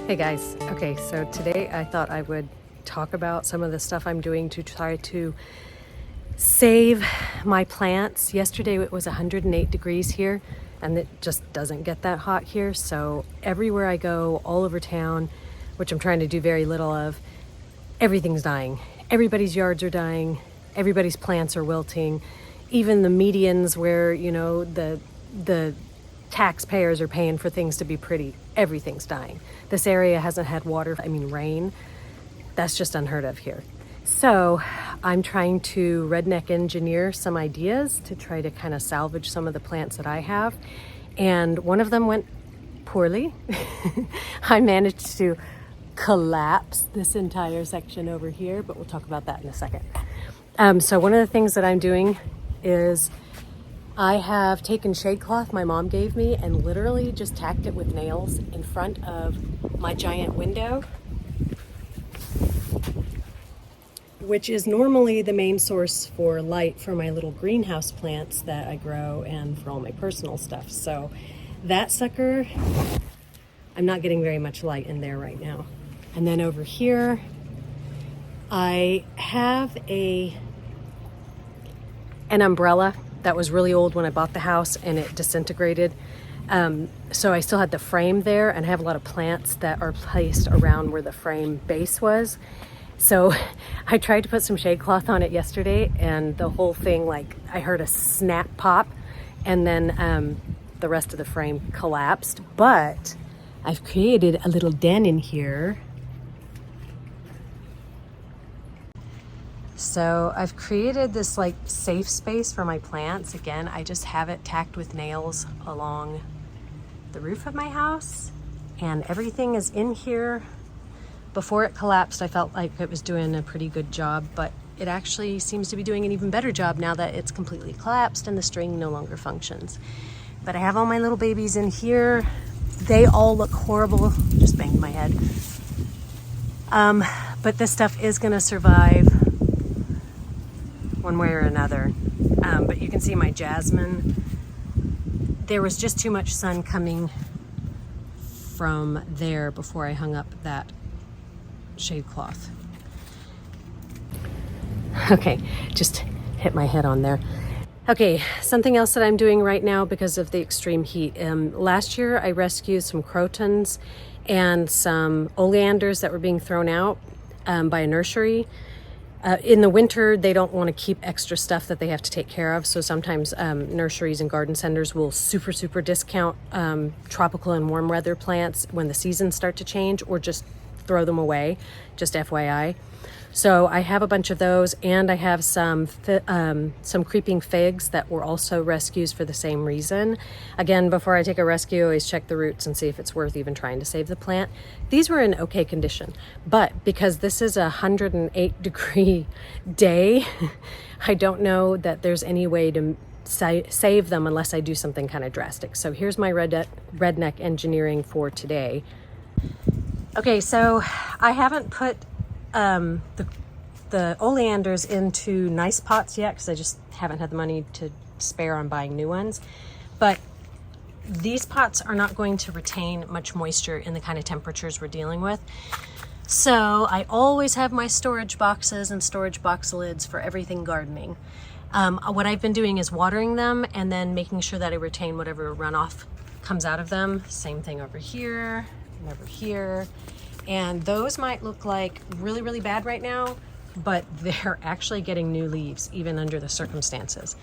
Hey guys, okay, so today I thought I would talk about some of the stuff I'm doing to try to save my plants. Yesterday it was 108 degrees here and it just doesn't get that hot here. So everywhere I go, all over town, which I'm trying to do very little of, everything's dying. Everybody's yards are dying. Everybody's plants are wilting. Even the medians where, the taxpayers are paying for things to be pretty, everything's dying. This area hasn't had rain. That's just unheard of here. So I'm trying to redneck engineer some ideas to try to kind of salvage some of the plants that I have. And one of them went poorly. I managed to collapse this entire section over here, but we'll talk about that in a second. So one of the things that I'm doing is I have taken shade cloth my mom gave me and literally just tacked it with nails in front of my giant window, which is normally the main source for light for my little greenhouse plants that I grow and for all my personal stuff. So that sucker, I'm not getting very much light in there right now. And then over here, I have an umbrella that was really old when I bought the house and it disintegrated. So I still had the frame there and I have a lot of plants that are placed around where the frame base was. So I tried to put some shade cloth on it yesterday and the whole thing, I heard a snap pop and then the rest of the frame collapsed. But I've created a little den in here. So I've created this safe space for my plants. Again, I just have it tacked with nails along the roof of my house and everything is in here. Before it collapsed, I felt like it was doing a pretty good job, but it actually seems to be doing an even better job now that it's completely collapsed and the string no longer functions. But I have all my little babies in here. They all look horrible. Just banged my head. But this stuff is gonna survive one way or another. But you can see my jasmine. There was just too much sun coming from there before I hung up that shade cloth. Okay, just hit my head on there. Okay, something else that I'm doing right now because of the extreme heat. Last year I rescued some crotons and some oleanders that were being thrown out by a nursery. In the winter, they don't want to keep extra stuff that they have to take care of. So sometimes nurseries and garden centers will super discount tropical and warm weather plants when the seasons start to change or just throw them away, just FYI. So I have a bunch of those and I have some creeping figs that were also rescues for the same reason. Again, before I take a rescue, I always check the roots and see if it's worth even trying to save the plant. These were in okay condition, but because this is a 108-degree day, I don't know that there's any way to save them unless I do something kind of drastic. So here's my redneck engineering for today. Okay, so I haven't put the oleanders into nice pots yet because I just haven't had the money to spare on buying new ones. But these pots are not going to retain much moisture in the kind of temperatures we're dealing with. So I always have my storage boxes and storage box lids for everything gardening. What I've been doing is watering them and then making sure that I retain whatever runoff comes out of them. Same thing over here and over here. And those might look like really bad right now, but they're actually getting new leaves even under the circumstances.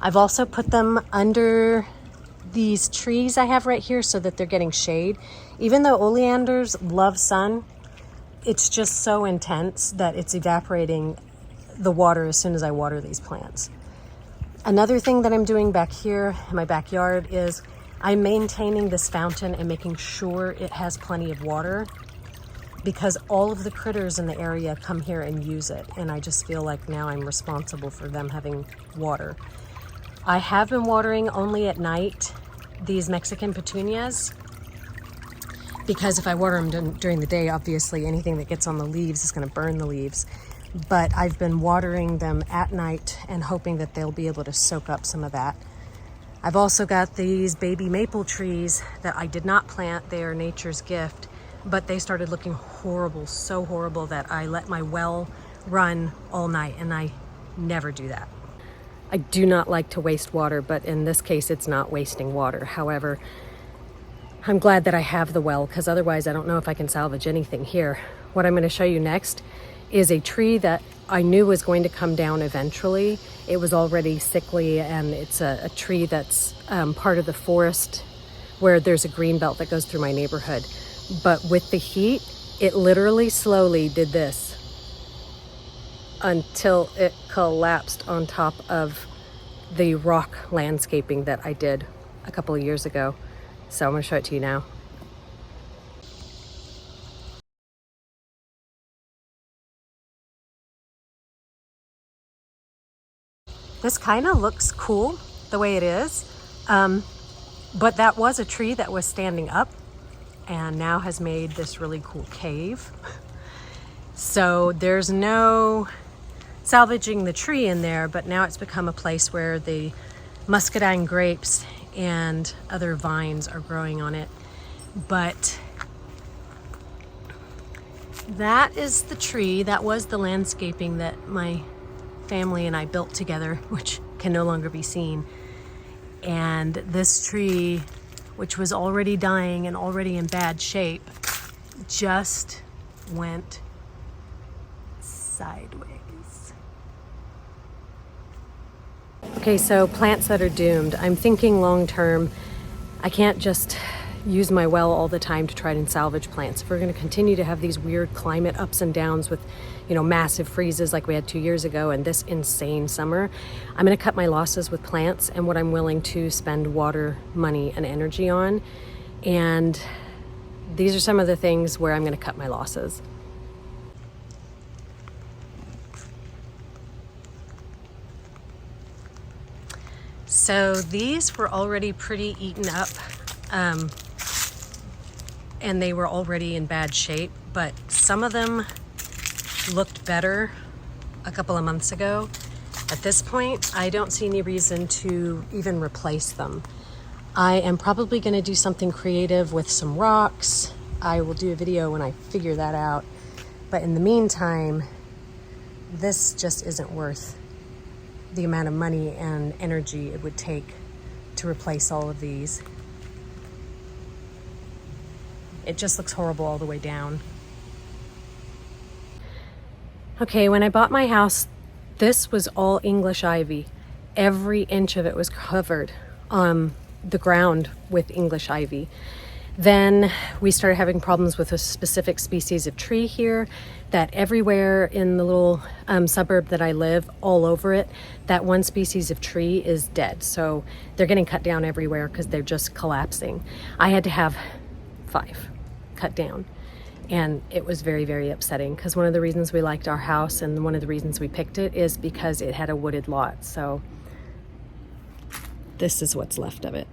I've also put them under these trees I have right here so that they're getting shade. Even though oleanders love sun, it's just so intense that it's evaporating the water as soon as I water these plants. Another thing that I'm doing back here in my backyard is I'm maintaining this fountain and making sure it has plenty of water, because all of the critters in the area come here and use it. And I just feel like now I'm responsible for them having water. I have been watering only at night these Mexican petunias, because if I water them during the day, obviously anything that gets on the leaves is gonna burn the leaves. But I've been watering them at night and hoping that they'll be able to soak up some of that. I've also got these baby maple trees that I did not plant. They are nature's gift. but they started looking horrible, so horrible that I let my well run all night, and I never do that. I do not like to waste water, but in this case, it's not wasting water. However, I'm glad that I have the well, because otherwise I don't know if I can salvage anything here. What I'm going to show you next is a tree that I knew was going to come down eventually. It was already sickly, and it's a tree that's part of the forest where there's a green belt that goes through my neighborhood. But with the heat, it literally slowly did this until it collapsed on top of the rock landscaping that I did a couple of years ago. So I'm going to show it to you now. This kind of looks cool the way it is, but that was a tree that was standing up and now has made this really cool cave. So there's no salvaging the tree in there, but now it's become a place where the muscadine grapes and other vines are growing on it. But that is the tree. That was the landscaping that my family and I built together, which can no longer be seen. And this tree, which was already dying and already in bad shape, just went sideways. Okay, so plants that are doomed. I'm thinking long term. I can't just use my well all the time to try and salvage plants. If we're going to continue to have these weird climate ups and downs with, you know, massive freezes like we had 2 years ago and this insane summer, I'm going to cut my losses with plants and what I'm willing to spend water, money, and energy on. And these are some of the things where I'm going to cut my losses. So these were already pretty eaten up. And they were already in bad shape, but some of them looked better a couple of months ago. At this point, I don't see any reason to even replace them. I am probably going to do something creative with some rocks. I will do a video when I figure that out. But in the meantime, this just isn't worth the amount of money and energy it would take to replace all of these. It just looks horrible all the way down. Okay, when I bought my house, this was all English ivy. Every inch of it was covered on the ground with English ivy. Then we started having problems with a specific species of tree here that everywhere in the little suburb that I live, all over it, that one species of tree is dead. So they're getting cut down everywhere because they're just collapsing. I had to have 5 cut down, and it was very, very upsetting because one of the reasons we liked our house and one of the reasons we picked it is because it had a wooded lot. So this is what's left of it.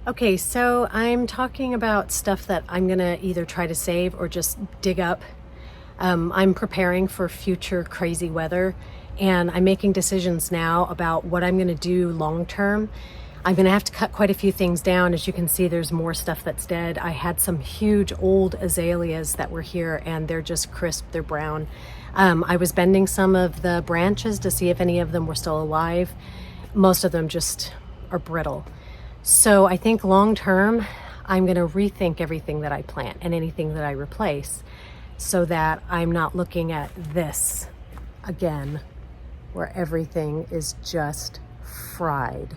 Okay, so I'm talking about stuff that I'm gonna either try to save or just dig up. I'm preparing for future crazy weather, and I'm making decisions now about what I'm gonna do long term. I'm gonna have to cut quite a few things down. As you can see, there's more stuff that's dead. I had some huge old azaleas that were here, and they're just crisp, they're brown. I was bending some of the branches to see if any of them were still alive. Most of them just are brittle. So I think long term, I'm gonna rethink everything that I plant and anything that I replace so that I'm not looking at this again, where everything is just fried.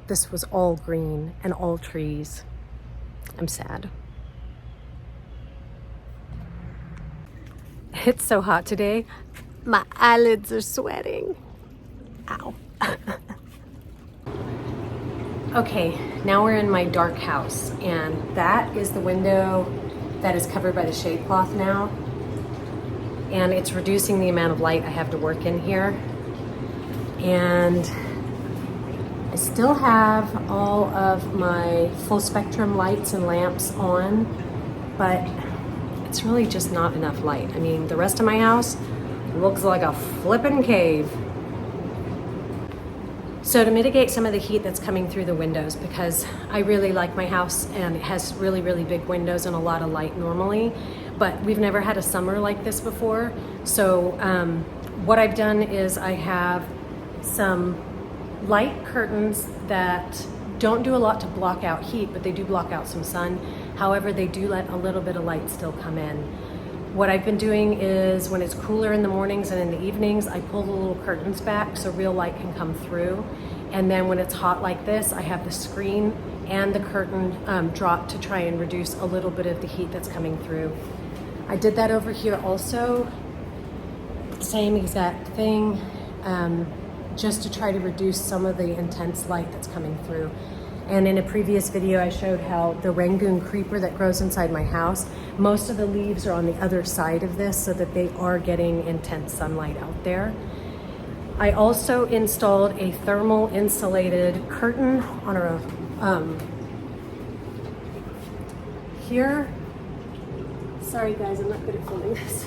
This was all green and all trees. I'm sad. It's so hot today. My eyelids are sweating. Ow. Okay, now we're in my dark house, and that is the window that is covered by the shade cloth now. And it's reducing the amount of light I have to work in here. And I still have all of my full spectrum lights and lamps on, but it's really just not enough light. I mean, the rest of my house looks like a flippin' cave. So to mitigate some of the heat that's coming through the windows, because I really like my house and it has really, really big windows and a lot of light normally, but we've never had a summer like this before. So what I've done is I have some light curtains that don't do a lot to block out heat, but they do block out some sun. However, they do let a little bit of light still come in. What I've been doing is when it's cooler in the mornings and in the evenings, I pull the little curtains back so real light can come through. And then when it's hot like this, I have the screen and the curtain drop to try and reduce a little bit of the heat that's coming through. I did that over here also, same exact thing, just to try to reduce some of the intense light that's coming through. And in a previous video, I showed how the Rangoon creeper that grows inside my house, most of the leaves are on the other side of this so that they are getting intense sunlight out there. I also installed a thermal insulated curtain on our, here. Sorry guys, I'm not good at filming this.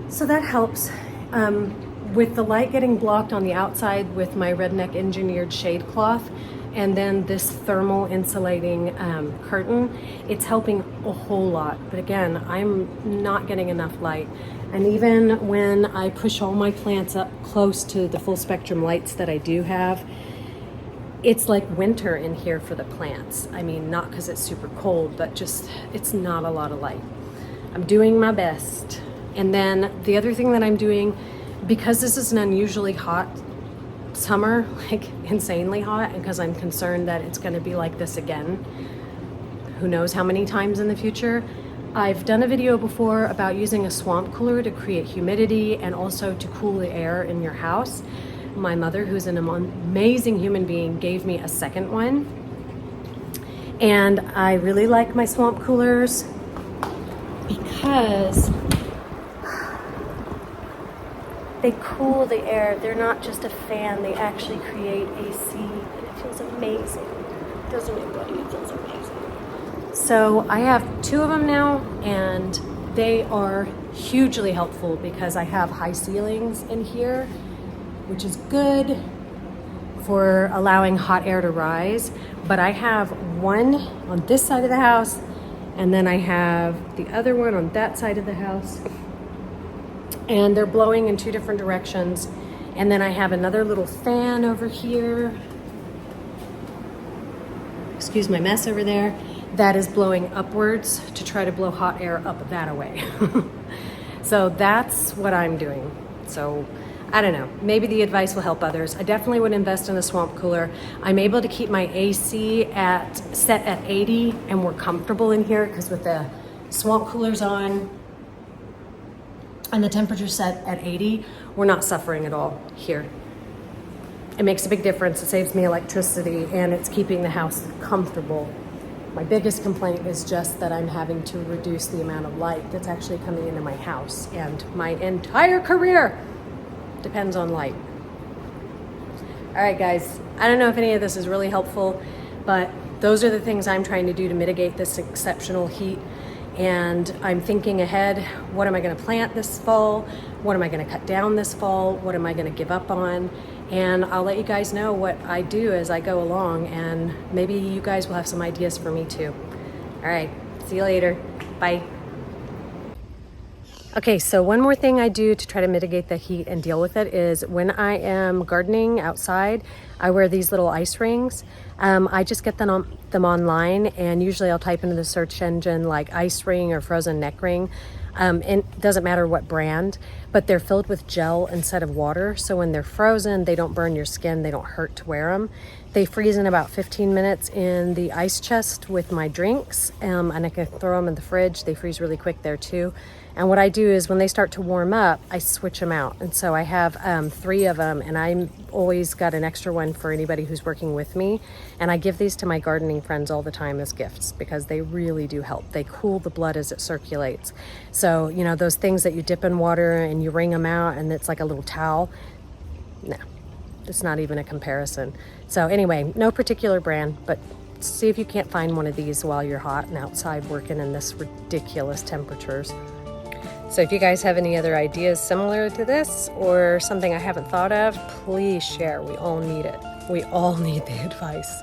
So that helps with the light getting blocked on the outside with my Redneck engineered shade cloth and then this thermal insulating curtain. It's helping a whole lot. But again, I'm not getting enough light. And even when I push all my plants up close to the full spectrum lights that I do have, it's like winter in here for the plants. I mean, not because it's super cold, but just it's not a lot of light. I'm doing my best. And then the other thing that I'm doing, because this is an unusually hot summer, like insanely hot, and because I'm concerned that it's gonna be like this again, who knows how many times in the future, I've done a video before about using a swamp cooler to create humidity and also to cool the air in your house. My mother, who's an amazing human being, gave me a second one. And I really like my swamp coolers because they cool the air. They're not just a fan, they actually create AC, and it feels amazing. Doesn't it, buddy? It feels amazing. So I have 2 of them now, and they are hugely helpful because I have high ceilings in here, which is good for allowing hot air to rise. But I have one on this side of the house, and then I have the other one on that side of the house. And they're blowing in 2 different directions. And then I have another little fan over here. Excuse my mess over there. That is blowing upwards to try to blow hot air up that way. So that's what I'm doing. So I don't know, maybe the advice will help others. I definitely would invest in a swamp cooler. I'm able to keep my AC set at 80 and we're comfortable in here because with the swamp coolers on, and the temperature set at 80, we're not suffering at all here. It makes a big difference. It saves me electricity and it's keeping the house comfortable. My biggest complaint is just that I'm having to reduce the amount of light that's actually coming into my house, and my entire career depends on light. All right, guys, I don't know if any of this is really helpful, but those are the things I'm trying to do to mitigate this exceptional heat. And I'm thinking ahead, what am I gonna plant this fall? What am I gonna cut down this fall? What am I gonna give up on? And I'll let you guys know what I do as I go along, and maybe you guys will have some ideas for me too. All right, see you later, bye. Okay, so one more thing I do to try to mitigate the heat and deal with it is when I am gardening outside, I wear these little ice rings. I just get them online, and usually I'll type into the search engine like ice ring or frozen neck ring. It doesn't matter what brand, but they're filled with gel instead of water. So when they're frozen, they don't burn your skin, they don't hurt to wear them. They freeze in about 15 minutes in the ice chest with my drinks, and I can throw them in the fridge. They freeze really quick there too. And what I do is when they start to warm up, I switch them out. And so I have 3 of them, and I'm always got an extra one for anybody who's working with me. And I give these to my gardening friends all the time as gifts because they really do help. They cool the blood as it circulates. So, you know, those things that you dip in water and you wring them out and it's like a little towel. No, it's not even a comparison. So anyway, no particular brand, but see if you can't find one of these while you're hot and outside working in this ridiculous temperatures. So if you guys have any other ideas similar to this or something I haven't thought of, please share. We all need it. We all need the advice.